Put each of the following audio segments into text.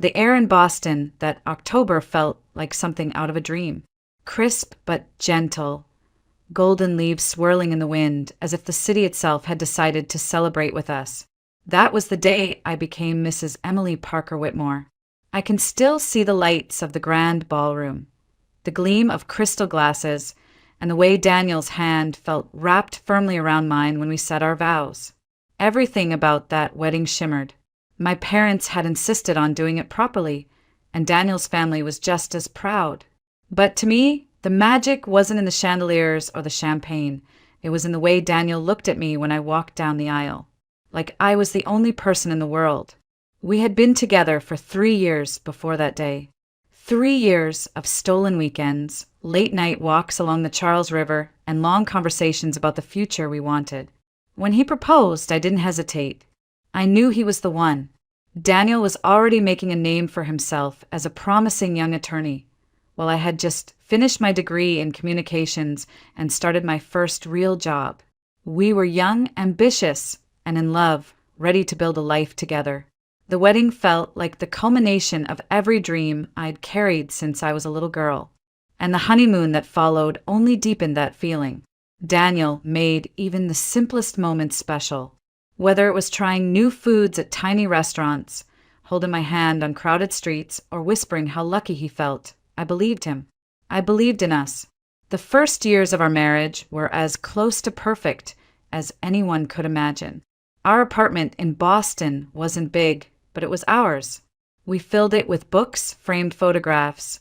The air in Boston that October felt like something out of a dream. Crisp but gentle, golden leaves swirling in the wind as if the city itself had decided to celebrate with us. That was the day I became Mrs. Emily Parker Whitmore. I can still see the lights of the grand ballroom, the gleam of crystal glasses, and the way Daniel's hand felt wrapped firmly around mine when we said our vows. Everything about that wedding shimmered. My parents had insisted on doing it properly, and Daniel's family was just as proud. But to me, the magic wasn't in the chandeliers or the champagne. It was in the way Daniel looked at me when I walked down the aisle, like I was the only person in the world. We had been together for 3 years before that day. 3 years of stolen weekends, late-night walks along the Charles River, and long conversations about the future we wanted. When he proposed, I didn't hesitate. I knew he was the one. Daniel was already making a name for himself as a promising young attorney, while I had just finished my degree in communications and started my first real job. We were young, ambitious, and in love, ready to build a life together. The wedding felt like the culmination of every dream I'd carried since I was a little girl, and the honeymoon that followed only deepened that feeling. Daniel made even the simplest moments special. Whether it was trying new foods at tiny restaurants, holding my hand on crowded streets, or whispering how lucky he felt, I believed him. I believed in us. The first years of our marriage were as close to perfect as anyone could imagine. Our apartment in Boston wasn't big, but it was ours. We filled it with books, framed photographs,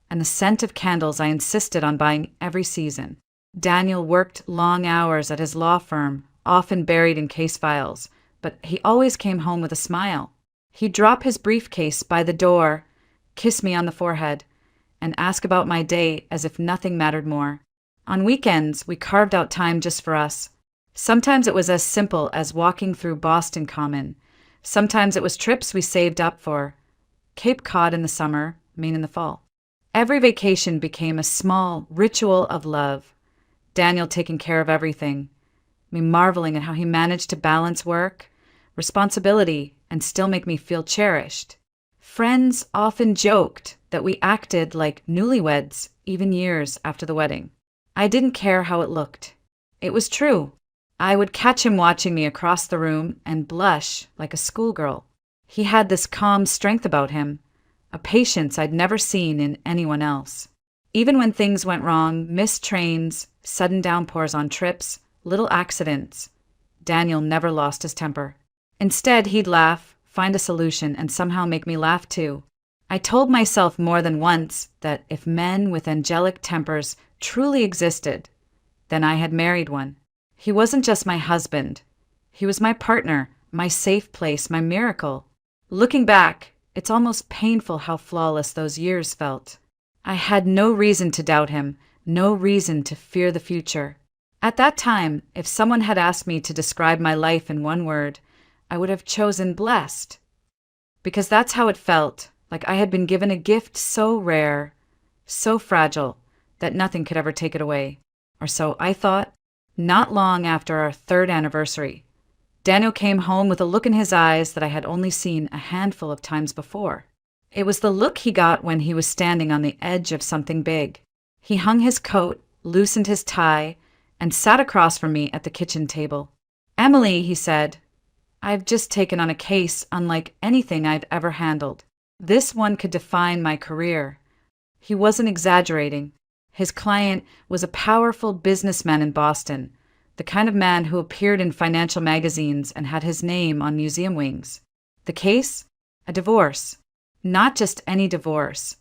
and the scent of candles I insisted on buying every season. Daniel worked long hours at his law firm, often buried in case files, but he always came home with a smile. He'd drop his briefcase by the door, kiss me on the forehead, and ask about my day as if nothing mattered more. On weekends, we carved out time just for us. Sometimes it was as simple as walking through Boston Common. Sometimes it was trips we saved up for. Cape Cod in the summer, Maine in the fall. Every vacation became a small ritual of love. Daniel taking care of everything, me marveling at how he managed to balance work, responsibility, and still make me feel cherished. Friends often joked that we acted like newlyweds even years after the wedding. I didn't care how it looked. It was true. I would catch him watching me across the room and blush like a schoolgirl. He had this calm strength about him, a patience I'd never seen in anyone else. Even when things went wrong, missed trains, sudden downpours on trips, little accidents, Daniel never lost his temper. Instead, he'd laugh, find a solution, and somehow make me laugh too. I told myself more than once that if men with angelic tempers truly existed, then I had married one. He wasn't just my husband. He was my partner, my safe place, my miracle. Looking back, it's almost painful how flawless those years felt. I had no reason to doubt him, no reason to fear the future. At that time, if someone had asked me to describe my life in one word, I would have chosen blessed. Because that's how it felt, like I had been given a gift so rare, so fragile, that nothing could ever take it away. Or so I thought. Not long after our 3rd anniversary, Daniel came home with a look in his eyes that I had only seen a handful of times before. It was the look he got when he was standing on the edge of something big. He hung his coat, loosened his tie, and sat across from me at the kitchen table. "Emily," he said, "I've just taken on a case unlike anything I've ever handled. This one could define my career." He wasn't exaggerating. His client was a powerful businessman in Boston, the kind of man who appeared in financial magazines and had his name on museum wings. The case? A divorce. Not just any divorce,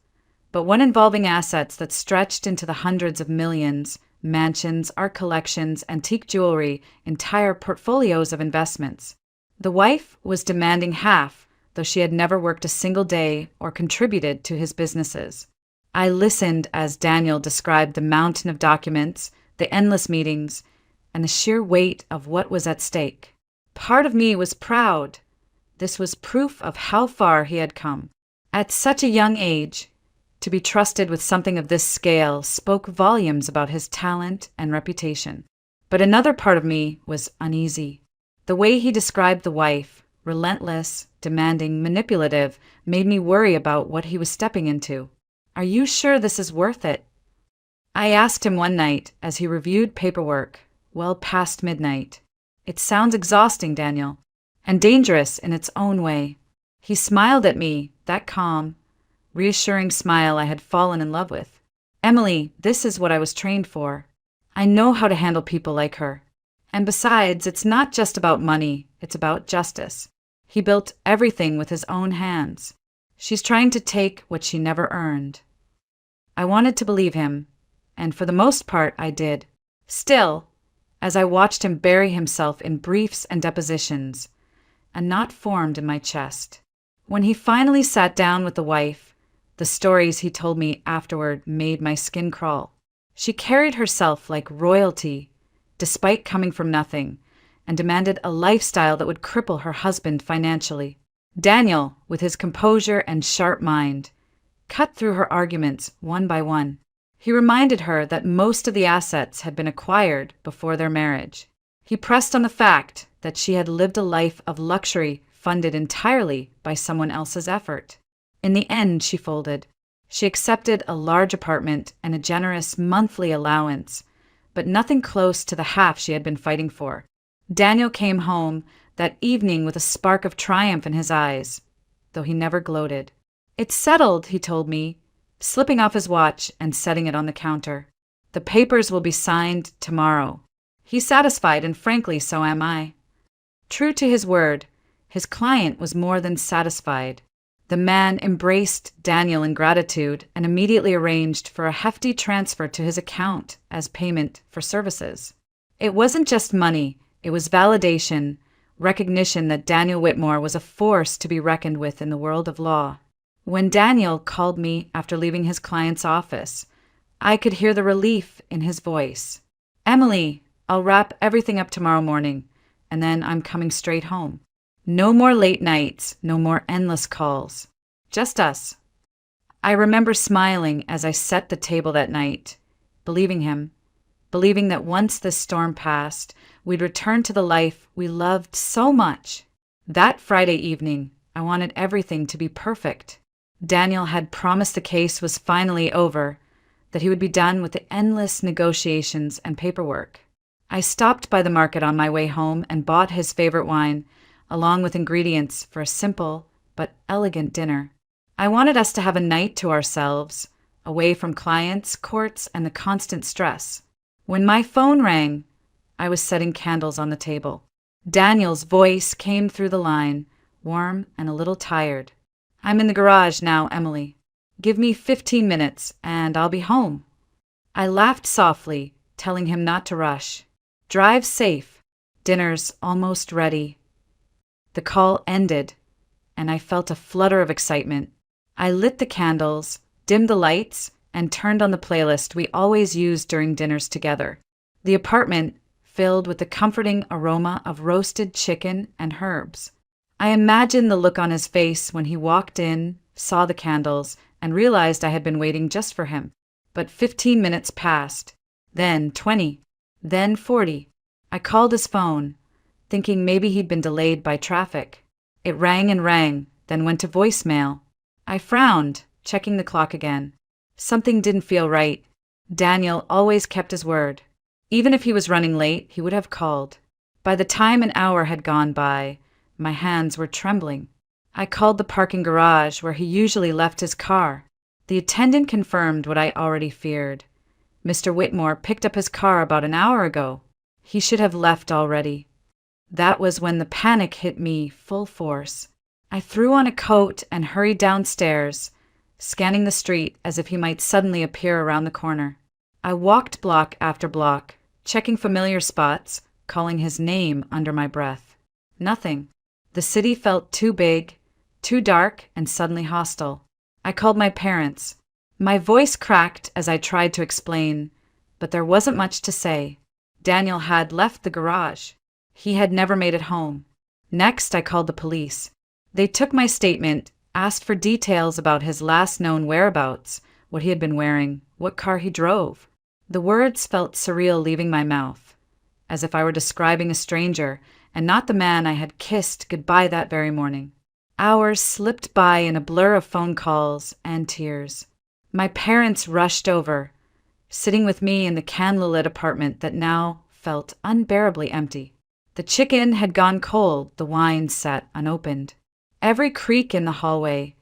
but one involving assets that stretched into the hundreds of millions, mansions, art collections, antique jewelry, entire portfolios of investments. The wife was demanding half, though she had never worked a single day or contributed to his businesses. I listened as Daniel described the mountain of documents, the endless meetings, and the sheer weight of what was at stake. Part of me was proud. This was proof of how far he had come. At such a young age, to be trusted with something of this scale spoke volumes about his talent and reputation. But another part of me was uneasy. The way he described the wife, relentless, demanding, manipulative, made me worry about what he was stepping into. "Are you sure this is worth it?" I asked him one night as he reviewed paperwork, well past midnight. "It sounds exhausting, Daniel, and dangerous in its own way." He smiled at me, that calm, reassuring smile I had fallen in love with. "Emily, this is what I was trained for. I know how to handle people like her. And besides, it's not just about money, it's about justice. He built everything with his own hands. She's trying to take what she never earned." I wanted to believe him, and for the most part I did. Still, as I watched him bury himself in briefs and depositions, a knot formed in my chest. When he finally sat down with the wife, the stories he told me afterward made my skin crawl. She carried herself like royalty, despite coming from nothing, and demanded a lifestyle that would cripple her husband financially. Daniel, with his composure and sharp mind, cut through her arguments one by one. He reminded her that most of the assets had been acquired before their marriage. He pressed on the fact that she had lived a life of luxury funded entirely by someone else's effort. In the end, she folded. She accepted a large apartment and a generous monthly allowance, but nothing close to the half she had been fighting for. Daniel came home that evening with a spark of triumph in his eyes, though he never gloated. "It's settled," he told me, slipping off his watch and setting it on the counter. "The papers will be signed tomorrow." He's satisfied, and frankly, so am I. True to his word, his client was more than satisfied. The man embraced Daniel in gratitude and immediately arranged for a hefty transfer to his account as payment for services. It wasn't just money, it was validation, recognition that Daniel Whitmore was a force to be reckoned with in the world of law. When Daniel called me after leaving his client's office, I could hear the relief in his voice. "Emily, I'll wrap everything up tomorrow morning, and then I'm coming straight home. No more late nights, no more endless calls. Just us." I remember smiling as I set the table that night, believing him, believing that once this storm passed, we'd return to the life we loved so much. That Friday evening, I wanted everything to be perfect. Daniel had promised the case was finally over, that he would be done with the endless negotiations and paperwork. I stopped by the market on my way home and bought his favorite wine, along with ingredients for a simple but elegant dinner. I wanted us to have a night to ourselves, away from clients, courts, and the constant stress. When my phone rang, I was setting candles on the table. Daniel's voice came through the line, warm and a little tired. "I'm in the garage now, Emily. Give me 15 minutes, and I'll be home." I laughed softly, telling him not to rush. "Drive safe. Dinner's almost ready." The call ended, and I felt a flutter of excitement. I lit the candles, dimmed the lights, and turned on the playlist we always used during dinners together. The apartment filled with the comforting aroma of roasted chicken and herbs. I imagined the look on his face when he walked in, saw the candles, and realized I had been waiting just for him. But 15 minutes passed, then 20, then 40. I called his phone, thinking maybe he'd been delayed by traffic. It rang and rang, then went to voicemail. I frowned, checking the clock again. Something didn't feel right. Daniel always kept his word. Even if he was running late, he would have called. By the time an hour had gone by, my hands were trembling. I called the parking garage where he usually left his car. The attendant confirmed what I already feared. Mr. Whitmore picked up his car about an hour ago. He should have left already. That was when the panic hit me full force. I threw on a coat and hurried downstairs, scanning the street as if he might suddenly appear around the corner. I walked block after block, checking familiar spots, calling his name under my breath. Nothing. The city felt too big, too dark, and suddenly hostile. I called my parents. My voice cracked as I tried to explain, but there wasn't much to say. Daniel had left the garage. He had never made it home. Next, I called the police. They took my statement, asked for details about his last known whereabouts, what he had been wearing, what car he drove. The words felt surreal leaving my mouth, as if I were describing a stranger, and not the man I had kissed goodbye that very morning. Hours slipped by in a blur of phone calls and tears. My parents rushed over, sitting with me in the candlelit apartment that now felt unbearably empty. The chicken had gone cold, the wine sat unopened. Every creak in the hallway,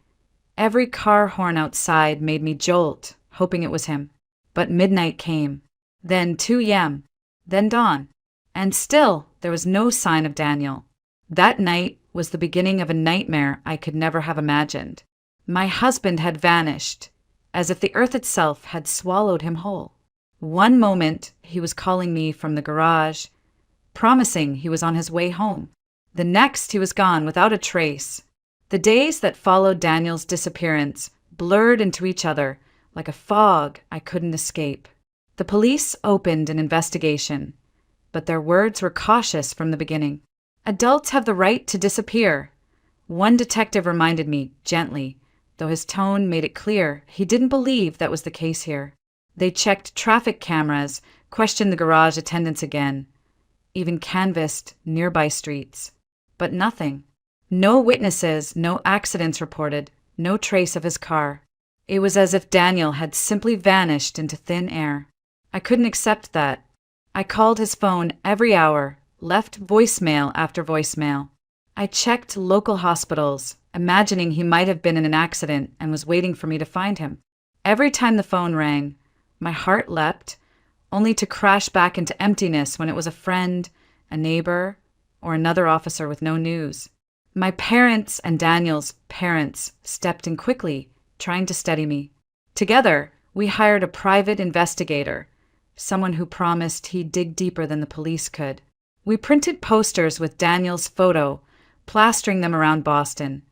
every car horn outside made me jolt, hoping it was him. But midnight came, then 2 a.m., then dawn, and still there was no sign of Daniel. That night was the beginning of a nightmare I could never have imagined. My husband had vanished, as if the earth itself had swallowed him whole. One moment he was calling me from the garage, promising he was on his way home. The next he was gone without a trace. The days that followed Daniel's disappearance blurred into each other like a fog I couldn't escape. The police opened an investigation, but their words were cautious from the beginning. Adults have the right to disappear. One detective reminded me gently, though his tone made it clear he didn't believe that was the case here. They checked traffic cameras, questioned the garage attendants again, even canvassed nearby streets. But nothing. No witnesses, no accidents reported, no trace of his car. It was as if Daniel had simply vanished into thin air. I couldn't accept that. I called his phone every hour, left voicemail after voicemail. I checked local hospitals, imagining he might have been in an accident and was waiting for me to find him. Every time the phone rang, my heart leapt, only to crash back into emptiness when it was a friend, a neighbor, or another officer with no news. My parents and Daniel's parents stepped in quickly, trying to steady me. Together, we hired a private investigator, someone who promised he'd dig deeper than the police could. We printed posters with Daniel's photo, plastering them around Boston,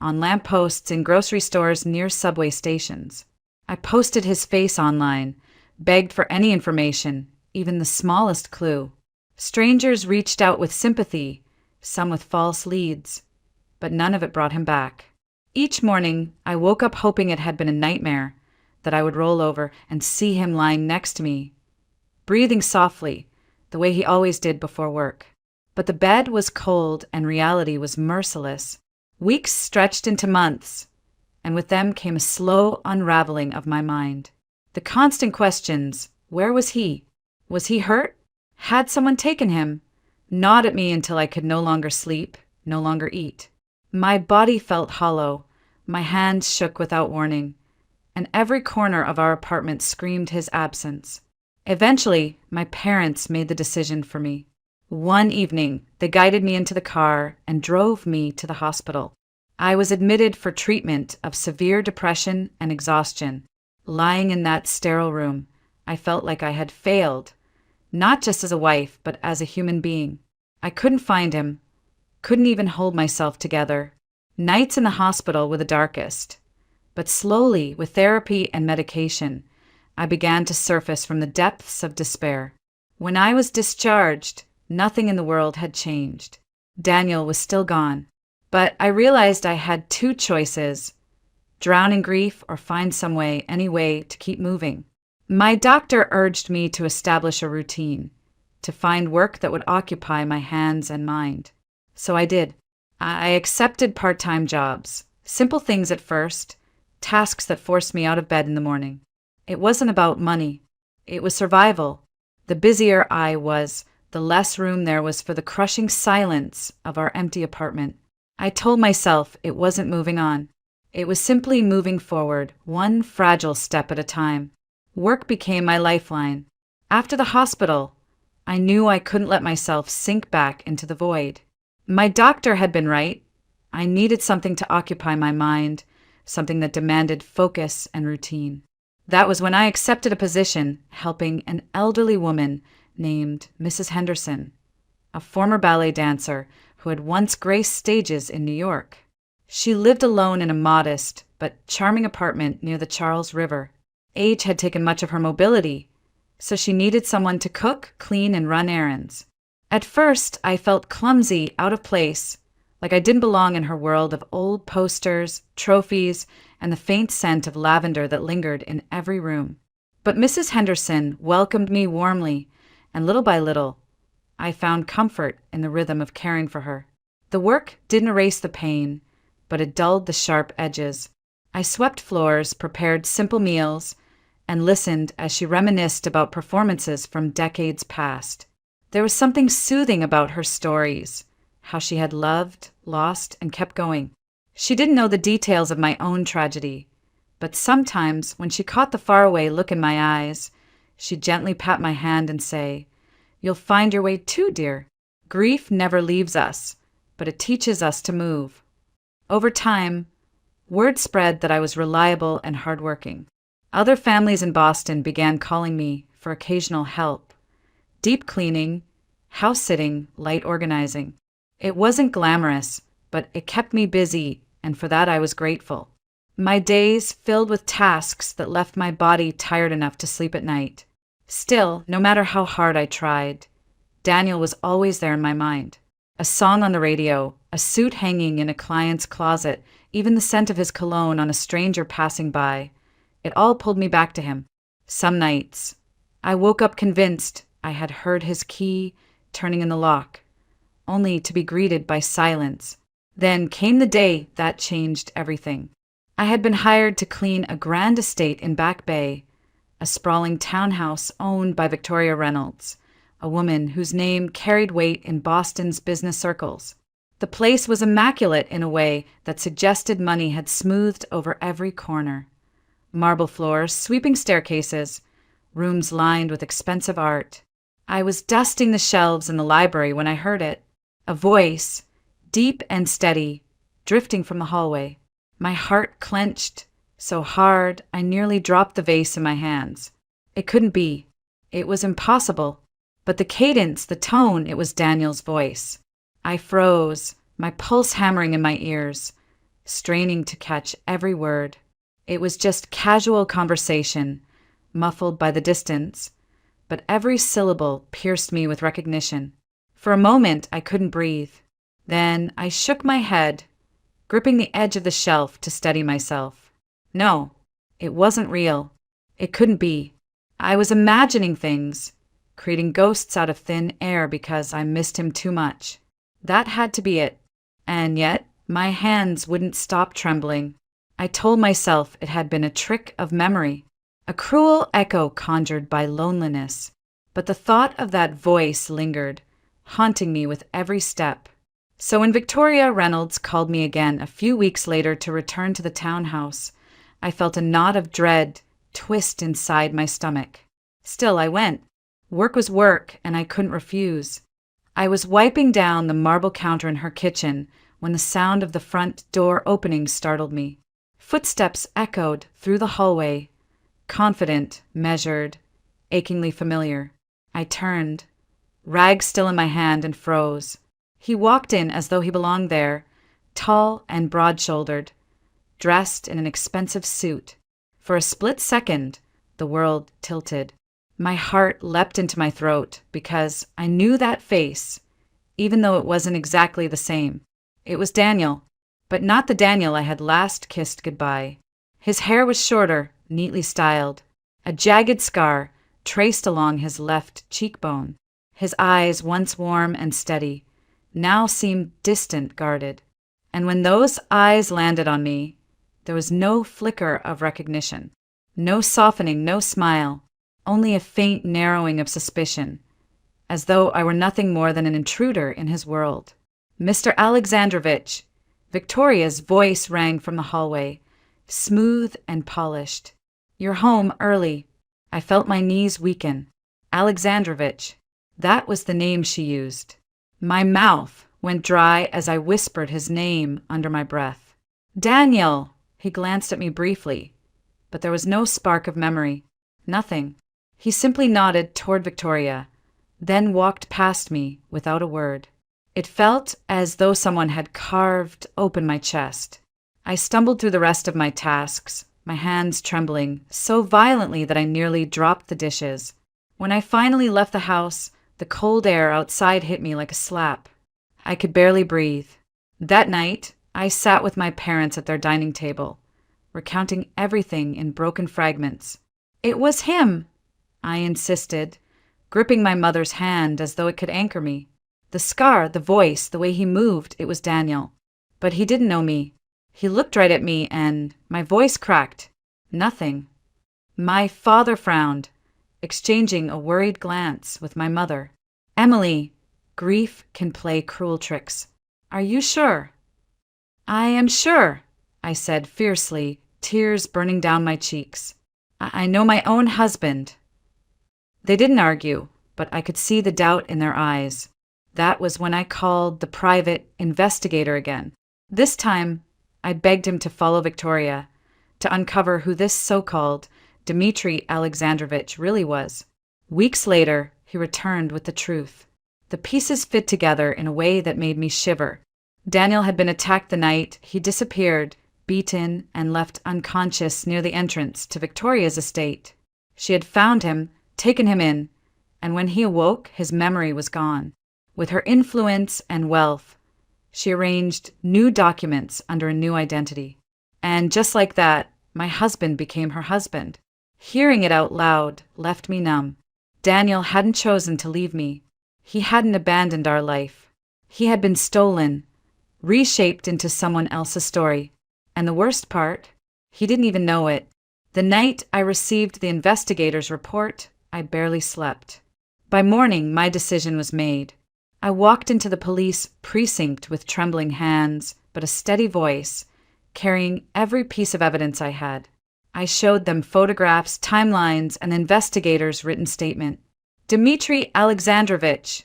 on lampposts in grocery stores near subway stations. I posted his face online, begged for any information, even the smallest clue. Strangers reached out with sympathy, some with false leads, but none of it brought him back. Each morning, I woke up hoping it had been a nightmare, that I would roll over and see him lying next to me, breathing softly, the way he always did before work. But the bed was cold and reality was merciless. Weeks stretched into months, and with them came a slow unraveling of my mind. The constant questions: where was he? Was he hurt? Had someone taken him? Gnawed at me until I could no longer sleep, no longer eat. My body felt hollow, my hands shook without warning, and every corner of our apartment screamed his absence. Eventually, my parents made the decision for me. One evening, they guided me into the car and drove me to the hospital. I was admitted for treatment of severe depression and exhaustion. Lying in that sterile room, I felt like I had failed, not just as a wife, but as a human being. I couldn't find him, couldn't even hold myself together. Nights in the hospital were the darkest. But slowly, with therapy and medication, I began to surface from the depths of despair. When I was discharged, nothing in the world had changed. Daniel was still gone. But I realized I had two choices: drown in grief or find any way to keep moving. My doctor urged me to establish a routine, to find work that would occupy my hands and mind. So I did. I accepted part-time jobs, simple things at first, tasks that forced me out of bed in the morning. It wasn't about money. It was survival. The busier I was, the less room there was for the crushing silence of our empty apartment. I told myself it wasn't moving on. It was simply moving forward, one fragile step at a time. Work became my lifeline. After the hospital, I knew I couldn't let myself sink back into the void. My doctor had been right. I needed something to occupy my mind, something that demanded focus and routine. That was when I accepted a position helping an elderly woman named Mrs. Henderson, a former ballet dancer who had once graced stages in New York. She lived alone in a modest but charming apartment near the Charles River. Age had taken much of her mobility, so she needed someone to cook, clean, and run errands. At first, I felt clumsy, out of place, like I didn't belong in her world of old posters, trophies, and the faint scent of lavender that lingered in every room. But Mrs. Henderson welcomed me warmly, and little by little, I found comfort in the rhythm of caring for her. The work didn't erase the pain, but it dulled the sharp edges. I swept floors, prepared simple meals, and listened as she reminisced about performances from decades past. There was something soothing about her stories, how she had loved, lost, and kept going. She didn't know the details of my own tragedy, but sometimes when she caught the faraway look in my eyes, she'd gently pat my hand and say, "You'll find your way too, dear. Grief never leaves us, but it teaches us to move." Over time, word spread that I was reliable and hardworking. Other families in Boston began calling me for occasional help. Deep cleaning, house sitting, light organizing. It wasn't glamorous, but it kept me busy, and for that I was grateful. My days filled with tasks that left my body tired enough to sleep at night. Still, no matter how hard I tried, Daniel was always there in my mind. A song on the radio, a suit hanging in a client's closet, even the scent of his cologne on a stranger passing by. It all pulled me back to him. Some nights, I woke up convinced I had heard his key turning in the lock, only to be greeted by silence. Then came the day that changed everything. I had been hired to clean a grand estate in Back Bay, a sprawling townhouse owned by Victoria Reynolds, a woman whose name carried weight in Boston's business circles. The place was immaculate in a way that suggested money had smoothed over every corner. Marble floors, sweeping staircases, rooms lined with expensive art. I was dusting the shelves in the library when I heard it. A voice, deep and steady, drifting from the hallway. My heart clenched so hard I nearly dropped the vase in my hands. It couldn't be. It was impossible. But the cadence, the tone, it was Daniel's voice. I froze, my pulse hammering in my ears, straining to catch every word. It was just casual conversation, muffled by the distance, but every syllable pierced me with recognition. For a moment, I couldn't breathe. Then I shook my head, gripping the edge of the shelf to steady myself. No, it wasn't real. It couldn't be. I was imagining things, creating ghosts out of thin air because I missed him too much. That had to be it. And yet, my hands wouldn't stop trembling. I told myself it had been a trick of memory, a cruel echo conjured by loneliness. But the thought of that voice lingered, haunting me with every step. So when Victoria Reynolds called me again a few weeks later to return to the townhouse, I felt a knot of dread twist inside my stomach. Still, I went. Work was work, and I couldn't refuse. I was wiping down the marble counter in her kitchen when the sound of the front door opening startled me. Footsteps echoed through the hallway, confident, measured, achingly familiar. I turned, rag still in my hand, and froze. He walked in as though he belonged there, tall and broad-shouldered, dressed in an expensive suit. For a split second, the world tilted. My heart leapt into my throat because I knew that face, even though it wasn't exactly the same. It was Daniel, but not the Daniel I had last kissed goodbye. His hair was shorter, neatly styled. A jagged scar traced along his left cheekbone. His eyes, once warm and steady, now seemed distant, guarded. And when those eyes landed on me, there was no flicker of recognition, no softening, no smile, only a faint narrowing of suspicion, as though I were nothing more than an intruder in his world. "Mr. Alexandrovich!" Victoria's voice rang from the hallway, smooth and polished. "You're home early." I felt my knees weaken. Alexandrovich. That was the name she used. My mouth went dry as I whispered his name under my breath. "Daniel!" He glanced at me briefly, but there was no spark of memory. Nothing. He simply nodded toward Victoria, then walked past me without a word. It felt as though someone had carved open my chest. I stumbled through the rest of my tasks, my hands trembling so violently that I nearly dropped the dishes. When I finally left the house, the cold air outside hit me like a slap. I could barely breathe. That night, I sat with my parents at their dining table, recounting everything in broken fragments. "It was him," I insisted, gripping my mother's hand as though it could anchor me. The scar, the voice, the way he moved, it was Daniel. But he didn't know me. He looked right at me and my voice cracked. Nothing. My father frowned, exchanging a worried glance with my mother. Emily, grief can play cruel tricks. Are you sure? I am sure, I said fiercely, tears burning down my cheeks. I know my own husband. They didn't argue, but I could see the doubt in their eyes. That was when I called the private investigator again. This time, I begged him to follow Victoria, to uncover who this so-called Dmitry Alexandrovich really was. Weeks later, he returned with the truth. The pieces fit together in a way that made me shiver. Daniel had been attacked the night he disappeared, beaten, and left unconscious near the entrance to Victoria's estate. She had found him, taken him in, and when he awoke, his memory was gone. With her influence and wealth, she arranged new documents under a new identity. And just like that, my husband became her husband. Hearing it out loud left me numb. Daniel hadn't chosen to leave me. He hadn't abandoned our life. He had been stolen, reshaped into someone else's story. And the worst part, he didn't even know it. The night I received the investigator's report, I barely slept. By morning, my decision was made. I walked into the police precinct with trembling hands, but a steady voice, carrying every piece of evidence I had. I showed them photographs, timelines, and the investigator's written statement. Dmitry Alexandrovich,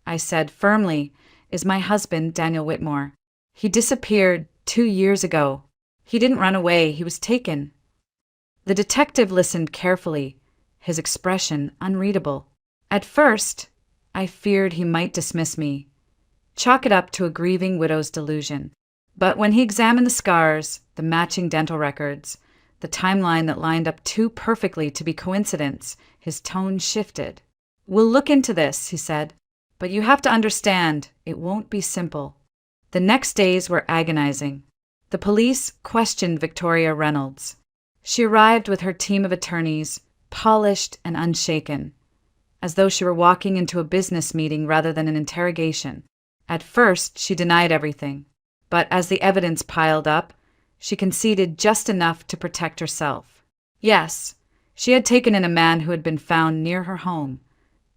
I said firmly, is my husband, Daniel Whitmore. He disappeared 2 years ago. He didn't run away, he was taken. The detective listened carefully, his expression unreadable. At first, I feared he might dismiss me, chalk it up to a grieving widow's delusion. But when he examined the scars, the matching dental records, the timeline that lined up too perfectly to be coincidence, his tone shifted. We'll look into this, he said, but you have to understand, it won't be simple. The next days were agonizing. The police questioned Victoria Reynolds. She arrived with her team of attorneys, polished and unshaken, as though she were walking into a business meeting rather than an interrogation. At first, she denied everything, but as the evidence piled up, she conceded just enough to protect herself. Yes, she had taken in a man who had been found near her home,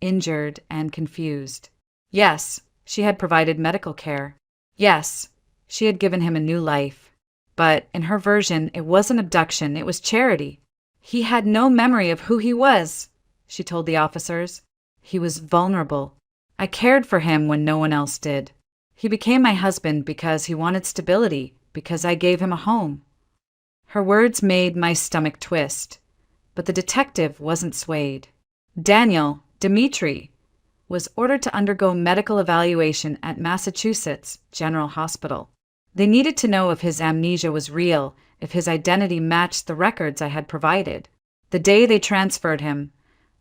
injured and confused. Yes, she had provided medical care. Yes, she had given him a new life. But in her version, it wasn't abduction, it was charity. He had no memory of who he was, she told the officers. He was vulnerable. I cared for him when no one else did. He became my husband because he wanted stability, because I gave him a home. Her words made my stomach twist, but the detective wasn't swayed. Daniel, Dmitry, was ordered to undergo medical evaluation at Massachusetts General Hospital. They needed to know if his amnesia was real, if his identity matched the records I had provided. The day they transferred him,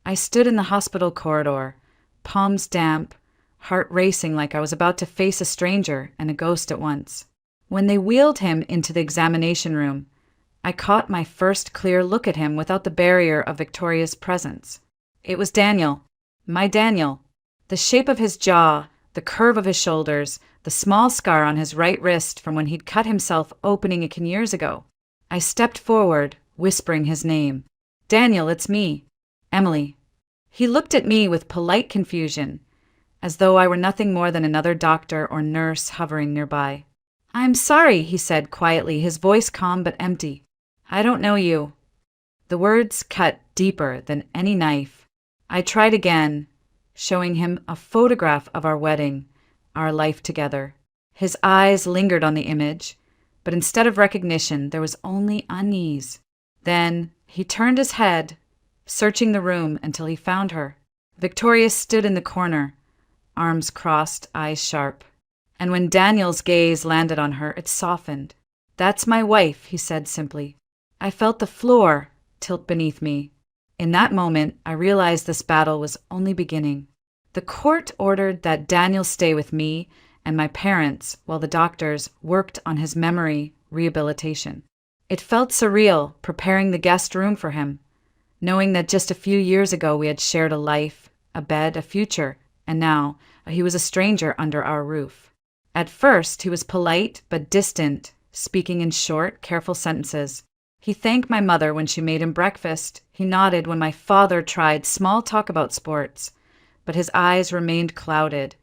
I stood in the hospital corridor, palms damp, heart racing like I was about to face a stranger and a ghost at once. When they wheeled him into the examination room, I caught my first clear look at him without the barrier of Victoria's presence. It was Daniel, my Daniel. The shape of his jaw, the curve of his shoulders, the small scar on his right wrist from when he'd cut himself opening it years ago. I stepped forward, whispering his name. Daniel, it's me. Emily. He looked at me with polite confusion, as though I were nothing more than another doctor or nurse hovering nearby. I'm sorry, he said quietly, his voice calm but empty. I don't know you. The words cut deeper than any knife. I tried again, showing him a photograph of our wedding, our life together. His eyes lingered on the image, but instead of recognition, there was only unease. Then he turned his head, searching the room until he found her. Victoria stood in the corner, arms crossed, eyes sharp. And when Daniel's gaze landed on her, it softened. That's my wife, he said simply. I felt the floor tilt beneath me. In that moment, I realized this battle was only beginning. The court ordered that Daniel stay with me and my parents while the doctors worked on his memory rehabilitation. It felt surreal preparing the guest room for him, knowing that just a few years ago we had shared a life, a bed, a future, and now he was a stranger under our roof. At first, he was polite but distant, speaking in short, careful sentences. He thanked my mother when she made him breakfast. He nodded when my father tried small talk about sports, but his eyes remained clouded,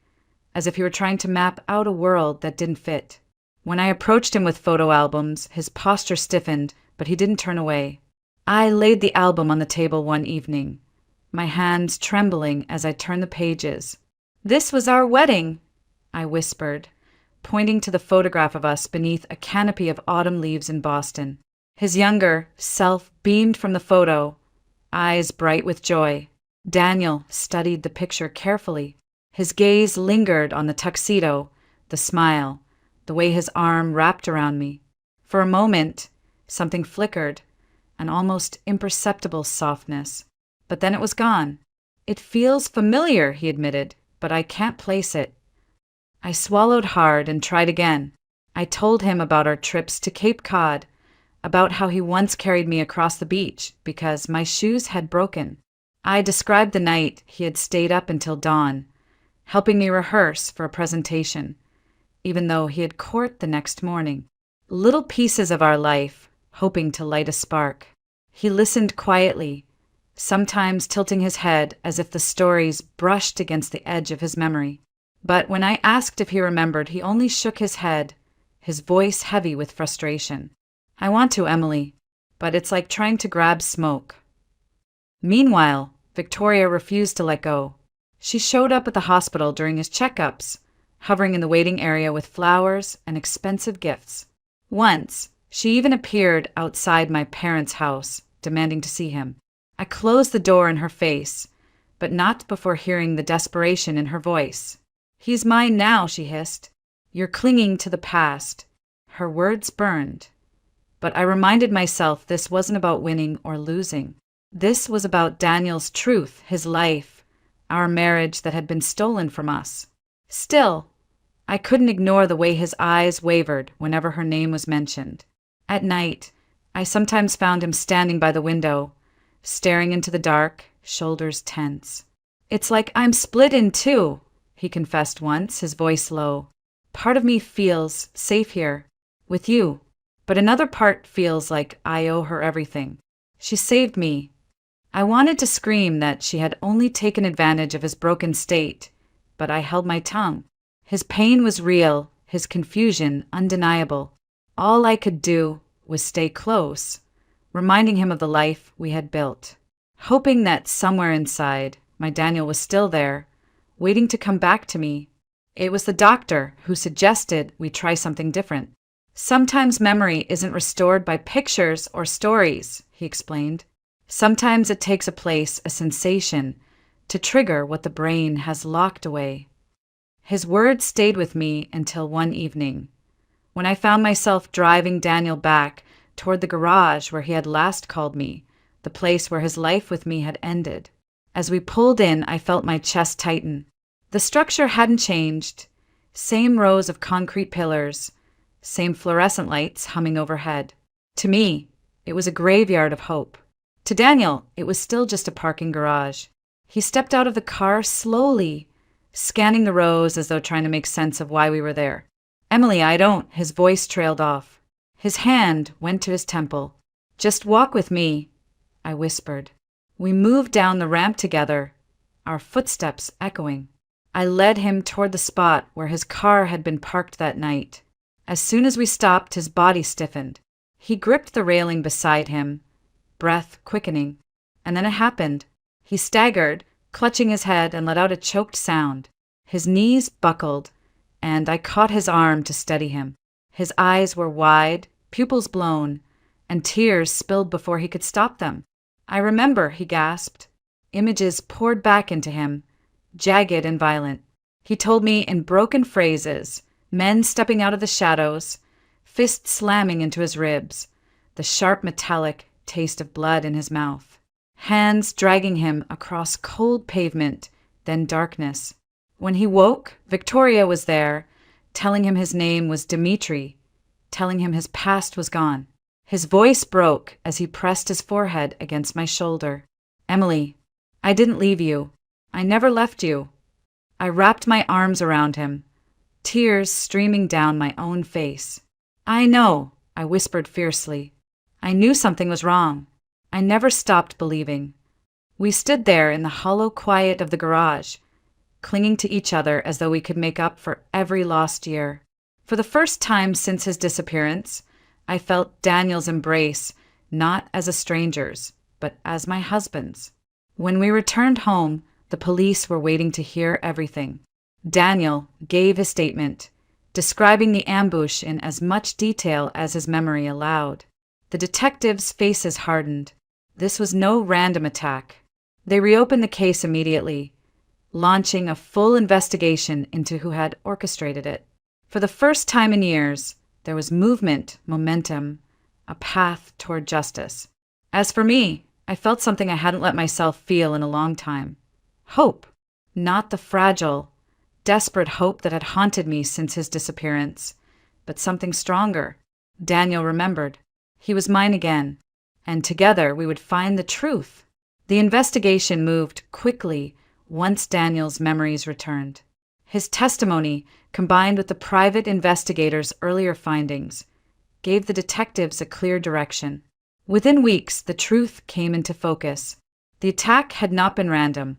as if he were trying to map out a world that didn't fit. When I approached him with photo albums, his posture stiffened, but he didn't turn away. I laid the album on the table one evening, my hands trembling as I turned the pages. "This was our wedding," I whispered, pointing to the photograph of us beneath a canopy of autumn leaves in Boston. His younger self beamed from the photo, eyes bright with joy. Daniel studied the picture carefully. His gaze lingered on the tuxedo, the smile, the way his arm wrapped around me. For a moment, something flickered, an almost imperceptible softness. But then it was gone. "It feels familiar," he admitted, "but I can't place it." I swallowed hard and tried again. I told him about our trips to Cape Cod, about how he once carried me across the beach because my shoes had broken. I described the night he had stayed up until dawn, helping me rehearse for a presentation, even though he had court the next morning. Little pieces of our life, hoping to light a spark. He listened quietly, sometimes tilting his head as if the stories brushed against the edge of his memory. But when I asked if he remembered, he only shook his head, his voice heavy with frustration. "I want to, Emily, but it's like trying to grab smoke." Meanwhile, Victoria refused to let go. She showed up at the hospital during his checkups, hovering in the waiting area with flowers and expensive gifts. Once, she even appeared outside my parents' house, demanding to see him. I closed the door in her face, but not before hearing the desperation in her voice. "He's mine now," she hissed. "You're clinging to the past." Her words burned. But I reminded myself this wasn't about winning or losing. This was about Daniel's truth, his life, our marriage that had been stolen from us. Still, I couldn't ignore the way his eyes wavered whenever her name was mentioned. At night, I sometimes found him standing by the window, staring into the dark, shoulders tense. "It's like I'm split in two," he confessed once, his voice low. "Part of me feels safe here, with you. But another part feels like I owe her everything. She saved me." I wanted to scream that she had only taken advantage of his broken state, but I held my tongue. His pain was real, his confusion undeniable. All I could do was stay close, reminding him of the life we had built, hoping that somewhere inside, my Daniel was still there, waiting to come back to me. It was the doctor who suggested we try something different. "Sometimes memory isn't restored by pictures or stories," he explained. "Sometimes it takes a place, a sensation, to trigger what the brain has locked away." His words stayed with me until one evening, when I found myself driving Daniel back toward the garage where he had last called me, the place where his life with me had ended. As we pulled in, I felt my chest tighten. The structure hadn't changed. Same rows of concrete pillars, same fluorescent lights humming overhead. To me, it was a graveyard of hope. To Daniel, it was still just a parking garage. He stepped out of the car slowly, scanning the rows as though trying to make sense of why we were there. "Emily, I don't," his voice trailed off. His hand went to his temple. "Just walk with me," I whispered. We moved down the ramp together, our footsteps echoing. I led him toward the spot where his car had been parked that night. As soon as we stopped, his body stiffened. He gripped the railing beside him, breath quickening. And then it happened. He staggered, clutching his head, and let out a choked sound. His knees buckled, and I caught his arm to steady him. His eyes were wide, pupils blown, and tears spilled before he could stop them. "I remember," he gasped. Images poured back into him, jagged and violent. He told me in broken phrases, men stepping out of the shadows, fists slamming into his ribs, the sharp metallic taste of blood in his mouth. Hands dragging him across cold pavement, then darkness. When he woke, Victoria was there, telling him his name was Dimitri, telling him his past was gone. His voice broke as he pressed his forehead against my shoulder. "Emily, I didn't leave you. I never left you. I wrapped my arms around him, tears streaming down my own face. I know, I whispered fiercely. I knew something was wrong. I never stopped believing. We stood there in the hollow quiet of the garage, clinging to each other as though we could make up for every lost year. For the first time since his disappearance, I felt Daniel's embrace not as a stranger's, but as my husband's. When we returned home, the police were waiting to hear everything. Daniel gave his statement, describing the ambush in as much detail as his memory allowed. The detectives' faces hardened. This was no random attack. They reopened the case immediately, launching a full investigation into who had orchestrated it. For the first time in years, there was movement, momentum, a path toward justice. As for me, I felt something I hadn't let myself feel in a long time. Hope. Not the fragile, desperate hope that had haunted me since his disappearance, but something stronger. Daniel remembered. He was mine again, and together we would find the truth. The investigation moved quickly once Daniel's memories returned. His testimony, combined with the private investigator's earlier findings, gave the detectives a clear direction. Within weeks, the truth came into focus. The attack had not been random,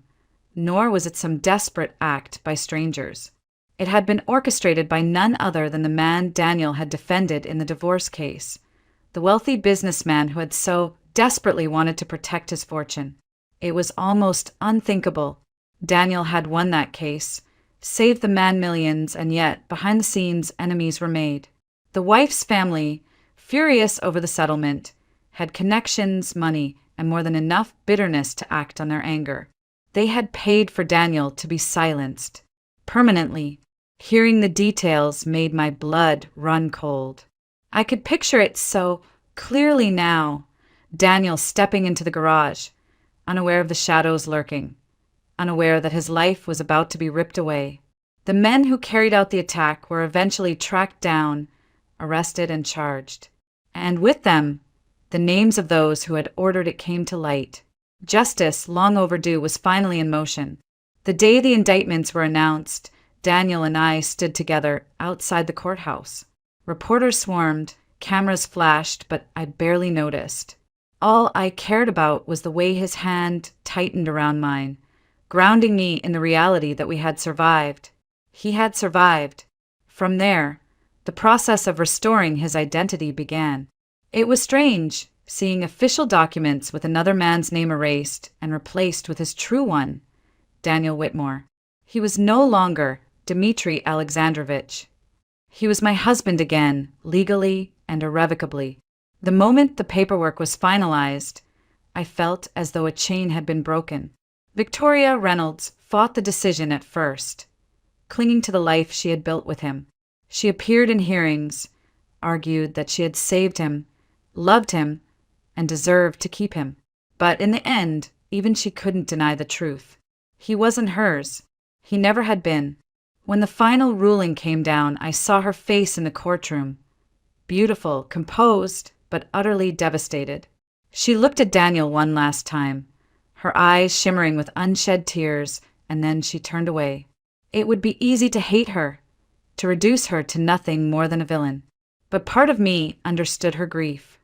nor was it some desperate act by strangers. It had been orchestrated by none other than the man Daniel had defended in the divorce case, the wealthy businessman who had so desperately wanted to protect his fortune. It was almost unthinkable. Daniel had won that case, saved the man millions, and yet, behind the scenes, enemies were made. The wife's family, furious over the settlement, had connections, money, and more than enough bitterness to act on their anger. They had paid for Daniel to be silenced. Permanently, hearing the details made my blood run cold. I could picture it so clearly now. Daniel stepping into the garage, unaware of the shadows lurking, unaware that his life was about to be ripped away. The men who carried out the attack were eventually tracked down, arrested, and charged. And with them, the names of those who had ordered it came to light. Justice, long overdue, was finally in motion. The day the indictments were announced, Daniel and I stood together outside the courthouse. Reporters swarmed, cameras flashed, but I barely noticed. All I cared about was the way his hand tightened around mine, grounding me in the reality that we had survived. He had survived. From there, the process of restoring his identity began. It was strange, seeing official documents with another man's name erased and replaced with his true one, Daniel Whitmore. He was no longer Dmitry Alexandrovich. He was my husband again, legally and irrevocably. The moment the paperwork was finalized, I felt as though a chain had been broken. Victoria Reynolds fought the decision at first, clinging to the life she had built with him. She appeared in hearings, argued that she had saved him, loved him, and deserved to keep him. But in the end, even she couldn't deny the truth. He wasn't hers. He never had been. When the final ruling came down, I saw her face in the courtroom. Beautiful, composed, but utterly devastated. She looked at Daniel one last time, her eyes shimmering with unshed tears, and then she turned away. It would be easy to hate her, to reduce her to nothing more than a villain. But part of me understood her grief.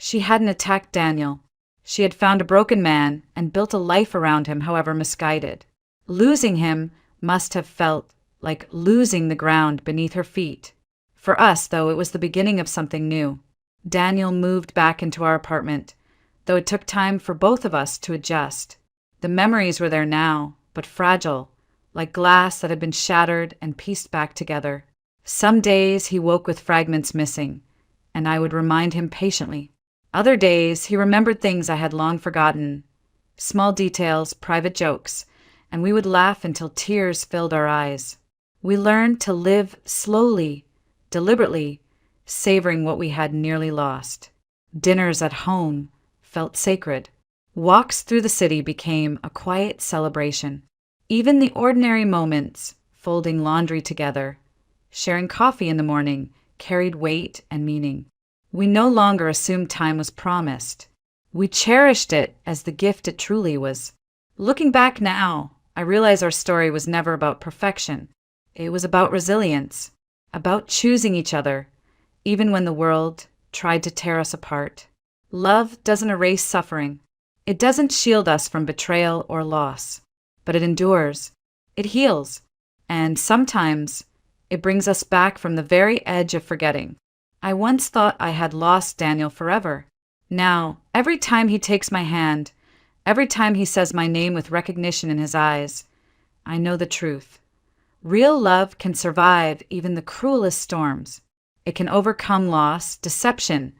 She hadn't attacked Daniel. She had found a broken man and built a life around him, however misguided. Losing him must have felt like losing the ground beneath her feet. For us, though, it was the beginning of something new. Daniel moved back into our apartment, though it took time for both of us to adjust. The memories were there now, but fragile, like glass that had been shattered and pieced back together. Some days he woke with fragments missing, and I would remind him patiently. Other days he remembered things I had long forgotten, small details, private jokes, and we would laugh until tears filled our eyes. We learned to live slowly, deliberately, savoring what we had nearly lost. Dinners at home felt sacred. Walks through the city became a quiet celebration. Even the ordinary moments, folding laundry together, sharing coffee in the morning, carried weight and meaning. We no longer assumed time was promised. We cherished it as the gift it truly was. Looking back now, I realize our story was never about perfection. It was about resilience, about choosing each other, even when the world tried to tear us apart. Love doesn't erase suffering. It doesn't shield us from betrayal or loss, but it endures. It heals. And sometimes it brings us back from the very edge of forgetting. I once thought I had lost Daniel forever. Now, every time he takes my hand, every time he says my name with recognition in his eyes, I know the truth. Real love can survive even the cruelest storms. It can overcome loss, deception,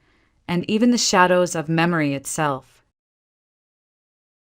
and even the shadows of memory itself.